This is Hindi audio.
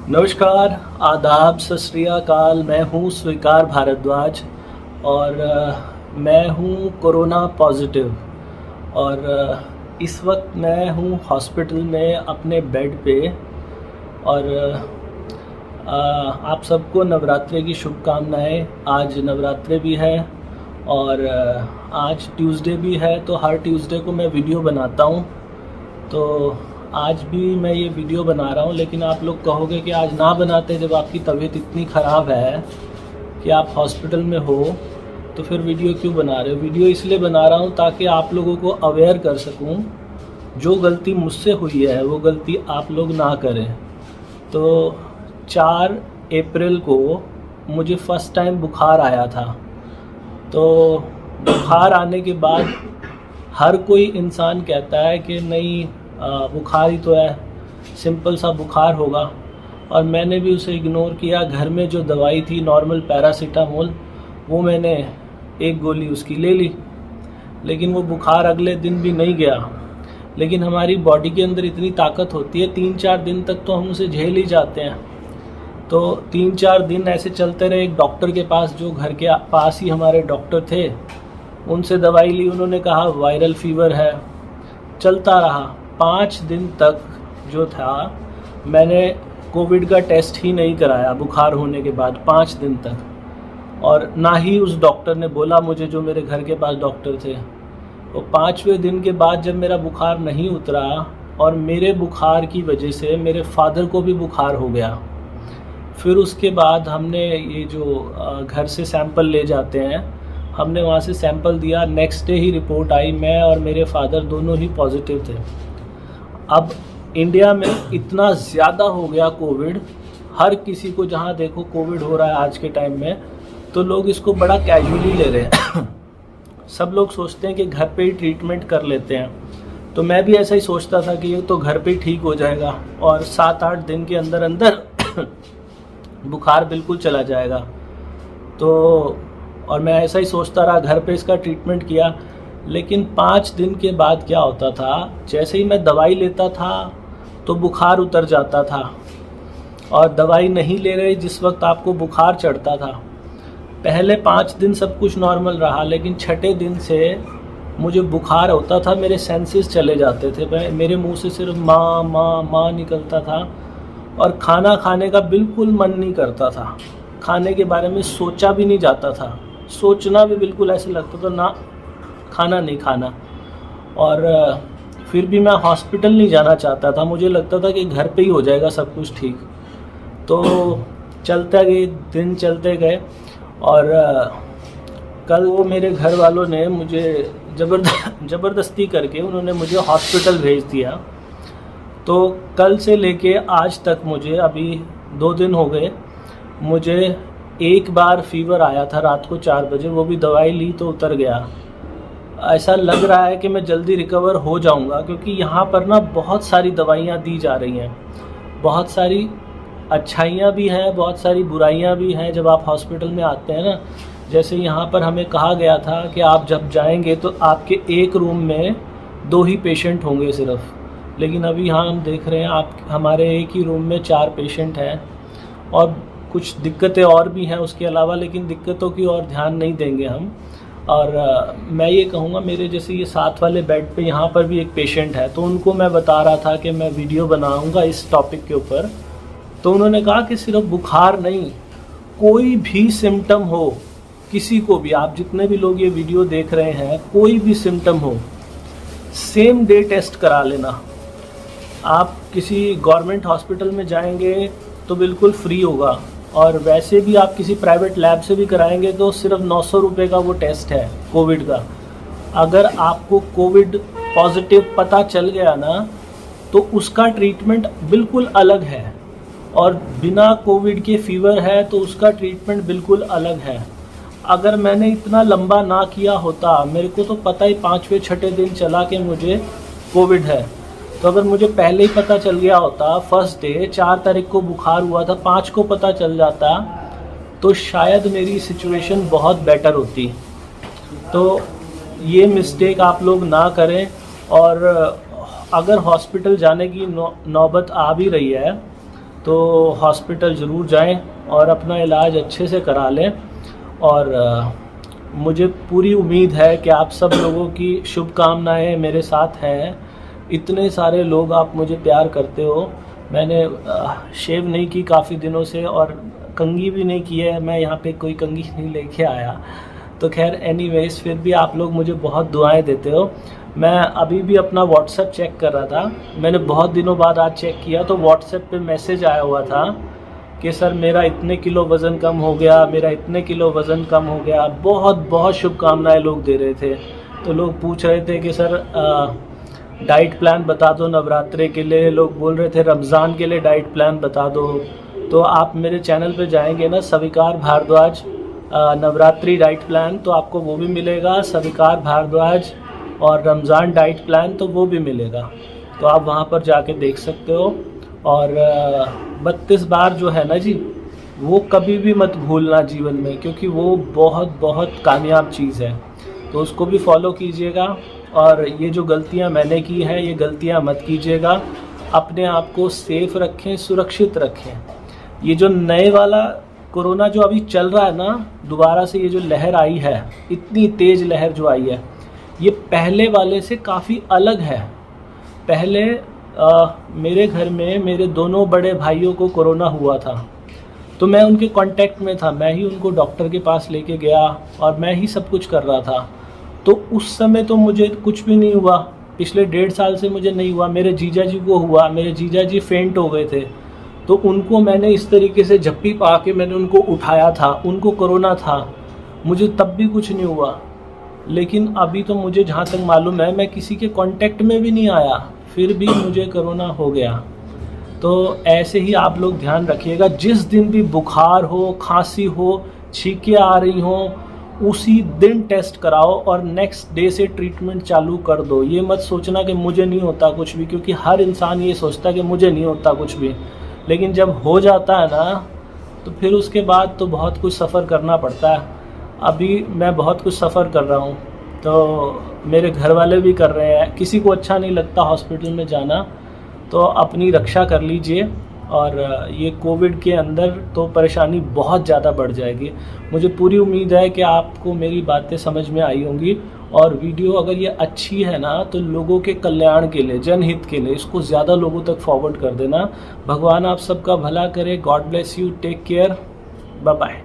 नमस्कार, आदाब, सत श्री अकाल। मैं हूँ स्वीकार भारद्वाज और मैं हूँ कोरोना पॉज़िटिव और इस वक्त मैं हूँ हॉस्पिटल में अपने बेड पे। और आप सबको नवरात्रि की शुभकामनाएँ। आज नवरात्रि भी है और आज ट्यूसडे भी है, तो हर ट्यूसडे को मैं वीडियो बनाता हूँ। तो आज भी मैं ये वीडियो बना रहा हूँ, लेकिन आप लोग कहोगे कि आज ना बनाते जब आपकी तबीयत इतनी ख़राब है कि आप हॉस्पिटल में हो, तो फिर वीडियो क्यों बना रहे हो। वीडियो इसलिए बना रहा हूँ ताकि आप लोगों को अवेयर कर सकूँ। जो गलती मुझसे हुई है वो गलती आप लोग ना करें। तो 4 अप्रैल को मुझे फ़र्स्ट टाइम बुखार आया था। तो बुखार आने के बाद हर कोई इंसान कहता है कि नहीं, बुखार ही तो है, सिंपल सा बुखार होगा। और मैंने भी उसे इग्नोर किया। घर में जो दवाई थी नॉर्मल पैरासीटामोल, वो मैंने एक गोली उसकी ले ली, लेकिन वो बुखार अगले दिन भी नहीं गया। लेकिन हमारी बॉडी के अंदर इतनी ताकत होती है, 3-4 दिन तक तो हम उसे झेल ही जाते हैं। तो 3-4 दिन ऐसे चलते रहे। एक डॉक्टर के पास, जो घर के पास ही हमारे डॉक्टर थे, उनसे दवाई ली। उन्होंने कहा वायरल फीवर है। चलता रहा 5 दिन तक। जो था, मैंने कोविड का टेस्ट ही नहीं कराया बुखार होने के बाद 5 दिन तक। और ना ही उस डॉक्टर ने बोला मुझे, जो मेरे घर के पास डॉक्टर थे। वो 5वें दिन के बाद जब मेरा बुखार नहीं उतरा और मेरे बुखार की वजह से मेरे फादर को भी बुखार हो गया, फिर उसके बाद हमने ये जो घर से सैंपल ले जाते हैं, हमने वहाँ से सैंपल दिया। नेक्स्ट डे ही रिपोर्ट आई। मैं और मेरे फादर दोनों ही पॉजिटिव थे। अब इंडिया में इतना ज़्यादा हो गया कोविड, हर किसी को जहाँ देखो कोविड हो रहा है आज के टाइम में, तो लोग इसको बड़ा कैजुअली ले रहे हैं। सब लोग सोचते हैं कि घर पे ही ट्रीटमेंट कर लेते हैं। तो मैं भी ऐसा ही सोचता था कि ये तो घर पे ही ठीक हो जाएगा और 7-8 दिन के अंदर अंदर बुखार बिल्कुल चला जाएगा। तो और मैं ऐसा ही सोचता रहा, घर पे इसका ट्रीटमेंट किया। लेकिन 5 दिन के बाद क्या होता था, जैसे ही मैं दवाई लेता था तो बुखार उतर जाता था। और दवाई नहीं ले रहे जिस वक्त आपको बुखार चढ़ता था, पहले 5 दिन सब कुछ नॉर्मल रहा, लेकिन 6ठे दिन से मुझे बुखार होता था। मेरे सेंसेस चले जाते थे। मेरे मुंह से सिर्फ माँ माँ माँ निकलता था और खाना खाने का बिल्कुल मन नहीं करता था। खाने के बारे में सोचा भी नहीं जाता था। सोचना भी बिल्कुल ऐसे लगता था ना, खाना नहीं खाना। और फिर भी मैं हॉस्पिटल नहीं जाना चाहता था। मुझे लगता था कि घर पे ही हो जाएगा सब कुछ ठीक। तो चलते गए दिन, चलते गए। और कल वो मेरे घर वालों ने मुझे ज़बरदस्ती करके उन्होंने मुझे हॉस्पिटल भेज दिया। तो कल से लेके आज तक मुझे अभी 2 दिन हो गए। मुझे एक बार फीवर आया था रात को 4 बजे, वो भी दवाई ली तो उतर गया। ऐसा लग रहा है कि मैं जल्दी रिकवर हो जाऊंगा, क्योंकि यहाँ पर ना बहुत सारी दवाइयाँ दी जा रही हैं। बहुत सारी अच्छाइयाँ भी हैं, बहुत सारी बुराइयाँ भी हैं जब आप हॉस्पिटल में आते हैं ना। जैसे यहाँ पर हमें कहा गया था कि आप जब जाएंगे तो आपके एक रूम में 2 ही पेशेंट होंगे सिर्फ। लेकिन अभी यहाँ हम देख रहे हैं हमारे एक ही रूम में 4 पेशेंट हैं। और कुछ दिक्कतें और भी हैं उसके अलावा, लेकिन दिक्कतों की ओर ध्यान नहीं देंगे हम। और मैं ये कहूँगा, मेरे जैसे ये साथ वाले बेड पे यहाँ पर भी एक पेशेंट है, तो उनको मैं बता रहा था कि मैं वीडियो बनाऊँगा इस टॉपिक के ऊपर। तो उन्होंने कहा कि सिर्फ बुखार नहीं, कोई भी सिम्टम हो, किसी को भी, आप जितने भी लोग ये वीडियो देख रहे हैं, कोई भी सिम्टम हो, सेम डे टेस्ट करा लेना। आप किसी गवर्नमेंट हॉस्पिटल में जाएंगे तो बिल्कुल फ्री होगा, और वैसे भी आप किसी प्राइवेट लैब से भी कराएंगे तो सिर्फ 900 रुपये का वो टेस्ट है कोविड का। अगर आपको कोविड पॉजिटिव पता चल गया ना, तो उसका ट्रीटमेंट बिल्कुल अलग है। और बिना कोविड के फीवर है तो उसका ट्रीटमेंट बिल्कुल अलग है। अगर मैंने इतना लंबा ना किया होता, मेरे को तो पता ही 5वें-6ठे दिन चला कि मुझे कोविड है। तो अगर मुझे पहले ही पता चल गया होता, फर्स्ट डे 4 तारीख को बुखार हुआ था, 5 को पता चल जाता, तो शायद मेरी सिचुएशन बहुत बेटर होती। तो ये मिस्टेक आप लोग ना करें। और अगर हॉस्पिटल जाने की नौबत आ भी रही है, तो हॉस्पिटल ज़रूर जाएं और अपना इलाज अच्छे से करा लें। और मुझे पूरी उम्मीद है कि आप सब लोगों की शुभकामनाएं मेरे साथ हैं। इतने सारे लोग आप मुझे प्यार करते हो। मैंने शेव नहीं की काफ़ी दिनों से और कंघी भी नहीं की है, मैं यहाँ पे कोई कंघी नहीं लेके आया। तो खैर एनीवेज, फिर भी आप लोग मुझे बहुत दुआएं देते हो। मैं अभी भी अपना व्हाट्सएप चेक कर रहा था, मैंने बहुत दिनों बाद आज चेक किया तो व्हाट्सएप पे मैसेज आया हुआ था कि सर मेरा इतने किलो वज़न कम हो गया, मेरा इतने किलो वज़न कम हो गया। बहुत बहुत शुभकामनाएं लोग दे रहे थे। तो लोग पूछ रहे थे कि सर डाइट प्लान बता दो नवरात्रे के लिए, लोग बोल रहे थे रमज़ान के लिए डाइट प्लान बता दो। तो आप मेरे चैनल पे जाएंगे ना, स्वीकार भारद्वाज नवरात्रि डाइट प्लान, तो आपको वो भी मिलेगा। स्वीकार भारद्वाज और रमज़ान डाइट प्लान तो वो भी मिलेगा, तो आप वहाँ पर जाके देख सकते हो। और 32 बार जो है ना जी, वो कभी भी मत भूलना जीवन में, क्योंकि वो बहुत बहुत कामयाब चीज़ है। तो उसको भी फॉलो कीजिएगा। और ये जो गलतियाँ मैंने की हैं, ये गलतियाँ मत कीजिएगा। अपने आप को सेफ रखें, सुरक्षित रखें। ये जो नए वाला कोरोना जो अभी चल रहा है ना, दोबारा से ये जो लहर आई है, इतनी तेज़ लहर जो आई है, ये पहले वाले से काफ़ी अलग है। पहले मेरे घर में मेरे दोनों बड़े भाइयों को कोरोना हुआ था, तो मैं उनके कांटेक्ट में था, मैं ही उनको डॉक्टर के पास लेके गया और मैं ही सब कुछ कर रहा था। तो उस समय तो मुझे कुछ भी नहीं हुआ, पिछले 1.5 साल से मुझे नहीं हुआ। मेरे जीजा जी को हुआ, मेरे जीजा जी फेंट हो गए थे, तो उनको मैंने इस तरीके से झप्पी पा के मैंने उनको उठाया था, उनको कोरोना था, मुझे तब भी कुछ नहीं हुआ। लेकिन अभी तो मुझे जहाँ तक मालूम है, मैं किसी के कांटेक्ट में भी नहीं आया, फिर भी मुझे कोरोना हो गया। तो ऐसे ही आप लोग ध्यान रखिएगा, जिस दिन भी बुखार हो, खांसी हो, छींकें आ रही हों, उसी दिन टेस्ट कराओ और नेक्स्ट डे से ट्रीटमेंट चालू कर दो। ये मत सोचना कि मुझे नहीं होता कुछ भी, क्योंकि हर इंसान ये सोचता है कि मुझे नहीं होता कुछ भी, लेकिन जब हो जाता है ना, तो फिर उसके बाद तो बहुत कुछ सफ़र करना पड़ता है। अभी मैं बहुत कुछ सफ़र कर रहा हूँ, तो मेरे घर वाले भी कर रहे हैं। किसी को अच्छा नहीं लगता हॉस्पिटल में जाना, तो अपनी रक्षा कर लीजिए। और ये कोविड के अंदर तो परेशानी बहुत ज़्यादा बढ़ जाएगी। मुझे पूरी उम्मीद है कि आपको मेरी बातें समझ में आई होंगी। और वीडियो अगर ये अच्छी है ना, तो लोगों के कल्याण के लिए, जनहित के लिए इसको ज़्यादा लोगों तक फॉरवर्ड कर देना। भगवान आप सबका भला करे। God bless you, take care, bye bye.